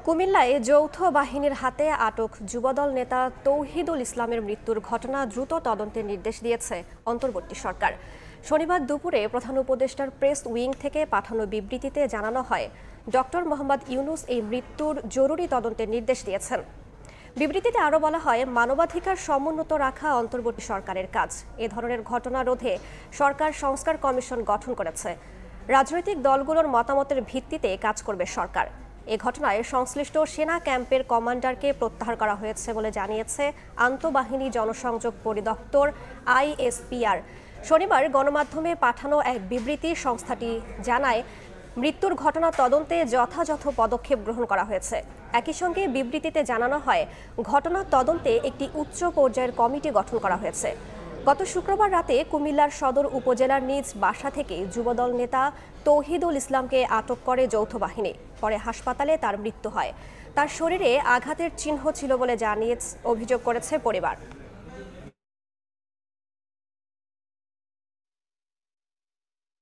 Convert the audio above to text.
কুমিল্লায় যৌথ বাহিনীর হাতে আটক যুবদল নেতা তৌহিদুল ইসলামের মৃত্যুর ঘটনা দ্রুত তদন্তের নির্দেশ দিয়েছে অন্তর্বর্তী সরকার। শনিবার দুপুরে প্রধান উপদেষ্টার প্রেস উইং থেকে পাঠানো বিবৃতিতে জানানো হয়, ডক্টর মোহাম্মদ ইউনুস এই মৃত্যুর জরুরি তদন্তের নির্দেশ দিয়েছেন। বিবৃতিতে আরও বলা হয়, মানবাধিকার সমুন্নত রাখা অন্তর্বর্তী সরকারের কাজ। এ ধরনের ঘটনা রোধে সরকার সংস্কার কমিশন গঠন করেছে। রাজনৈতিক দলগুলোর মতামতের ভিত্তিতে কাজ করবে সরকার। এ ঘটনায় সংশ্লিষ্ট সেনা ক্যাম্পের কমান্ডারকে প্রত্যাহার করা হয়েছে বলে জানিয়েছে আন্তঃবাহিনী জনসংযোগ পরিদপ্তর আইএসপিআর। শনিবার গণমাধ্যমে পাঠানো এক বিবৃতি সংস্থাটি জানায়, মৃত্যুর ঘটনা তদন্তে যথাযথ পদক্ষেপ গ্রহণ করা হয়েছে। একই সঙ্গে বিবৃতিতে জানানো হয়, ঘটনা তদন্তে একটি উচ্চ পর্যায়ের কমিটি গঠন করা হয়েছে। গত শুক্রবার রাতে কুমিল্লার সদর উপজেলার নিজ বাসা থেকে যুবদল নেতা তৌহিদুল ইসলামকে আটক করে যৌথ বাহিনী। পরে হাসপাতালে তার মৃত্যু হয়। তার শরীরে আঘাতের চিহ্ন ছিল বলে অভিযোগ করেছে পরিবার।